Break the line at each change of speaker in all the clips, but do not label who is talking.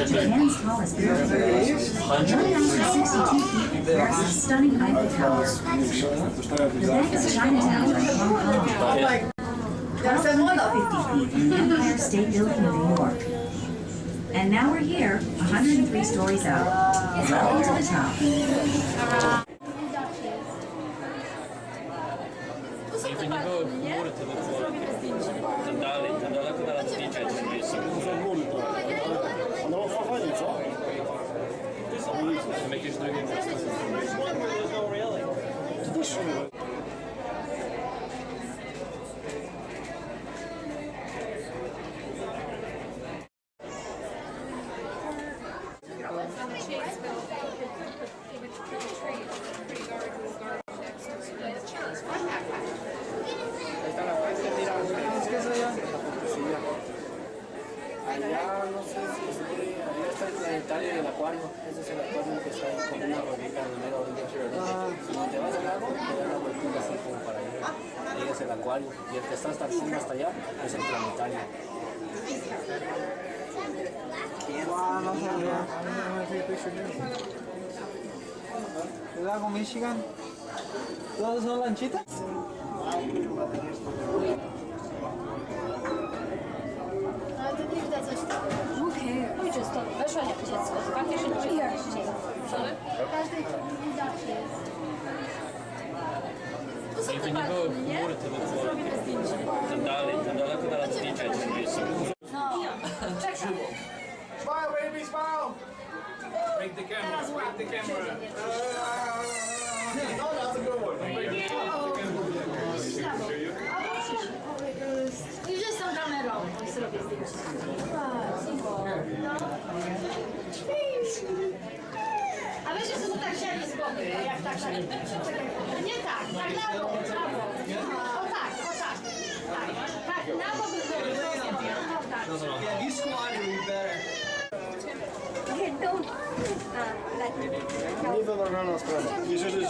Japan's tallest building, 1,062 feet, bears a stunning Eiffel Tower. The Bank of Chinatown in Hong Kong, 1,250 feet, the Empire State Building in New York. And now we're here, 103 stories up, level to the top.
Jakby nie były chmury, to by było tam daleko na zdjęcia nie miejscu.
No fajnie, co?
Są jakieś drugie miejsce.
Allá no sé si allá está el planetario del acuario. Ese es el acuario que está ahí con una rodita en medio orilla. Si te vas al lago, te da una vueltita así como para allá. Ahí es el acuario. Y el que está hasta el fondo hasta allá es el planetario.
Wow, no sabía. El lago Michigan. ¿Todos son lanchitas?
No i czysto. Weszła jak dziecko. Faktycznie każdy widać jest.
Jakby nie były chmury, to by było tam daleko na zdjęcia nie miejscu.
Smile, baby, smile!
Break the camera, break the camera.
No, that's a good one.
Już jestem kamerą. Zrobię zdjęcie. A weź sobie tak siedzi z boku, jak tak. Nie tak, tak na bok, na bok. O tak, o tak. Tak, na bok by było. O tak.
Yeah, if you squat, it would be better.
Nie do normalna sprawa. Jeżeli...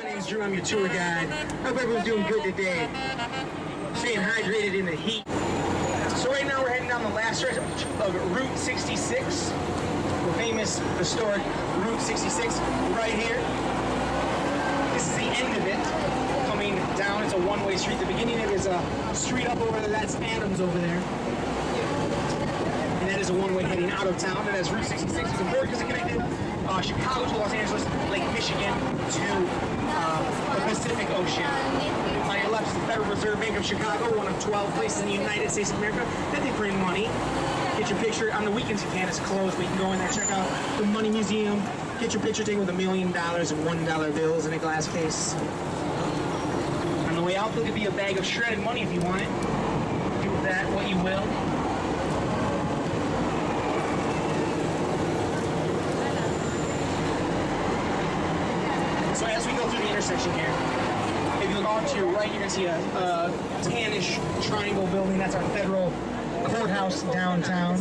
My name's Drew, I'm your tour guide. Hope everyone's doing good today. Staying hydrated in the heat. So right now we're heading down the last stretch of Route 66, the famous historic Route 66 right here. This is the end of it, coming down. It's a one-way street. The beginning of it is a street up over there. That's Adams over there. And that is a one-way heading out of town. And as Route 66 is important because it connected Chicago to Los Angeles, Lake Michigan to the Pacific Ocean. On your left is the Federal Reserve Bank of Chicago, one of 12 places in the United States of America that they print money. Get your picture. On the weekends you can't, it's closed, but you can go in there, check out the Money Museum, get your picture taken with $1 million in $1 bills in a glass case. On the way out, there'll be a bag of shredded money if you want it. Do with that what you will. So as we go through the intersection here, if you look off to your right, you're going to see a tannish triangle building. That's our federal courthouse downtown.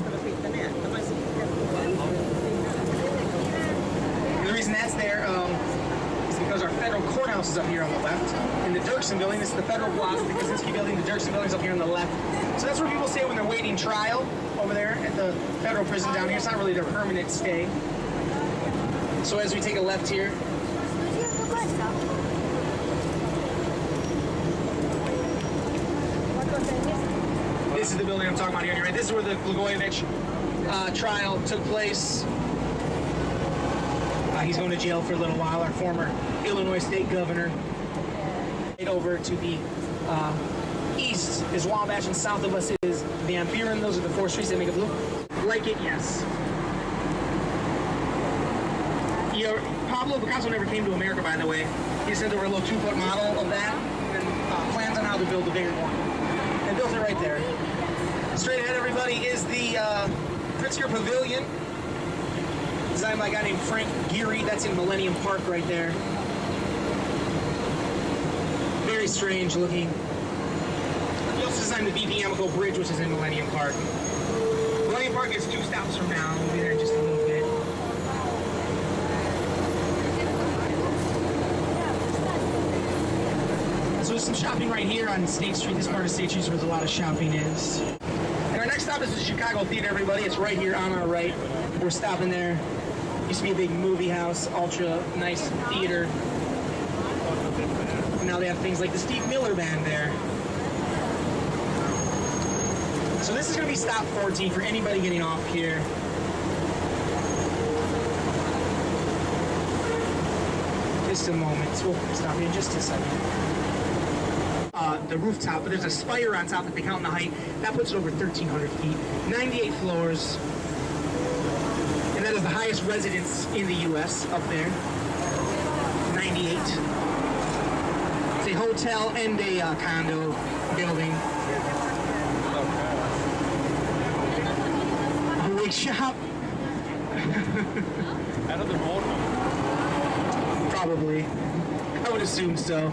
And the reason that's there is because our federal courthouse is up here on the left. And the Dirksen building, this is the federal block, the Kaczynski building, the Dirksen building is up here on the left. So that's where people stay when they're waiting trial over there at the federal prison down here. It's not really their permanent stay. So as we take a left here, this is the building I'm talking about here. Right? This is where the Blagojevich trial took place. He's going to jail for a little while. Our former Illinois state governor. Right over to the east is Wabash, and south of us is Van Buren. Those are the four streets that make it look like it. Yes. You know, Pablo Picasso never came to America, by the way. He sent over a little 2-foot model of that and plans on how to build a bigger one. They built it right there. Straight ahead, everybody, is the Pritzker Pavilion, designed by a guy named Frank Gehry. That's in Millennium Park right there. Very strange looking. He also designed the BP Amico Bridge, which is in Millennium Park. Millennium Park is 2 stops from now. We'll be there in just a little bit. So there's some shopping right here on State Street. This part of State Street is where a lot of shopping is. And our next stop is the Chicago Theater, everybody. It's right here on our right. We're stopping there. Used to be a big movie house, ultra nice theater. Now they have things like the Steve Miller Band there. So this is going to be stop 14 for anybody getting off here. Just a moment. We'll stop here in just a second. The rooftop, but there's a spire on top that they count in the height. That puts it over 1,300 feet. 98 floors. And that is the highest residence in the U.S. up there. 98. It's a hotel and a condo building. A wig shop.
Another board.
Probably. I would assume so.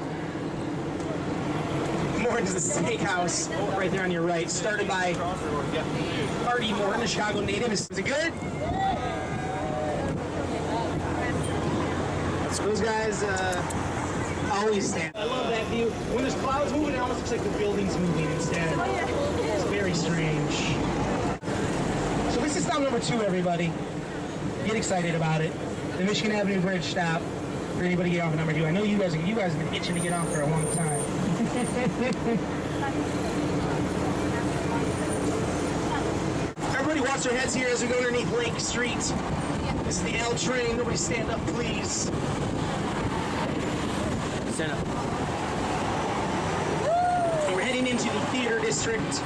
Morton's the steakhouse right there on your right, started by Artie Morton, a Chicago native. Is it good? Those guys always stand. I love that view. When there's clouds moving, it almost looks like the building's moving instead. It's very strange. So this is stop number 2, everybody. Get excited about it. The Michigan Avenue Bridge stop. For anybody get off at number 2. I know you guys have been itching to get off for a long time. Everybody watch their heads here as we go underneath Lake Street. This is the L train. Nobody stand up, please.
Stand up.
And we're heading into the theater district.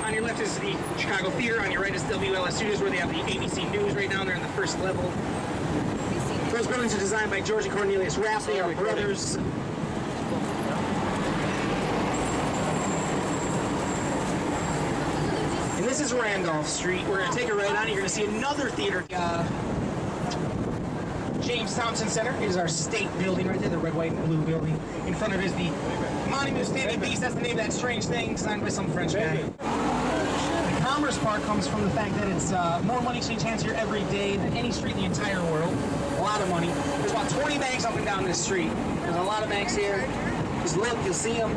On your left is the Chicago Theater. On your right is WLS Studios, where they have the ABC News right down there in the first level. Those buildings are designed by George and Cornelius Rapp. They are brothers. And this is Randolph Street. We're going to take a right on. You're going to see another theater. James Thompson Center is our state building right there, the red, white, and blue building. In front of it is the Monument of Standing Beast. That's the name of that strange thing designed by some French guy. The Commerce Park comes from the fact that it's more money exchange hands here every day than any street in the entire world. A lot of money. There's about 20 banks up and down this street. There's a lot of banks here. Just look, you'll see them.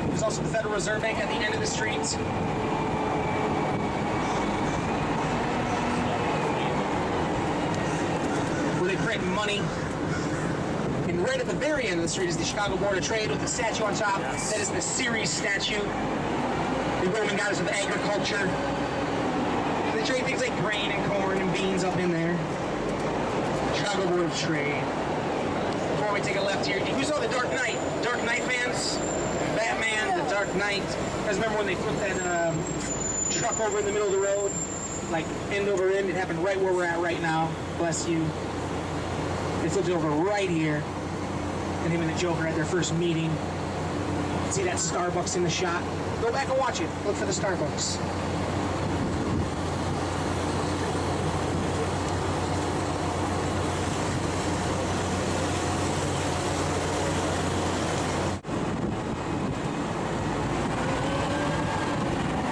There's also the Federal Reserve Bank at the end of the street. Where they print money. And right at the very end of the street is the Chicago Board of Trade with the statue on top. That is the Ceres statue. The Roman goddess of agriculture. They trade things like grain and corn and beans up in there. Chicago Board of Trade. Before we take a left here, who saw The Dark Knight? Dark Knight fans? Batman, The Dark Knight. You guys remember when they flipped that truck over in the middle of the road? Like end over end. It happened right where we're at right now. Bless you. They flipped it over right here. And him and the Joker at their first meeting. See that Starbucks in the shot? Go back and watch it. Look for the Starbucks.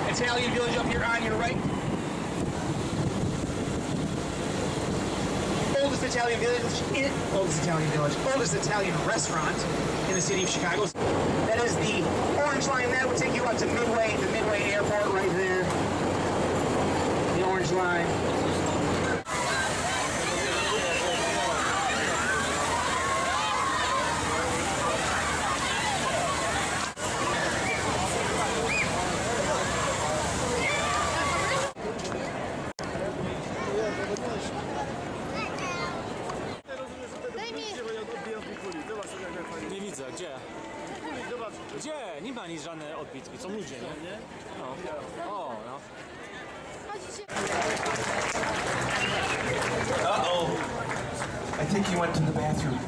Italian Village up here on your right. Oldest Italian Village, oldest Italian restaurant in the city of Chicago. That is the Orange Line. That would take you up to Midway, the Midway Airport right there. The Orange Line.
Nie widzę, gdzie? Gdzie? Nie ma nic żadne odbitki, są ludzie, nie? No. O, no.
Uh-oh. I think he went to the bathroom.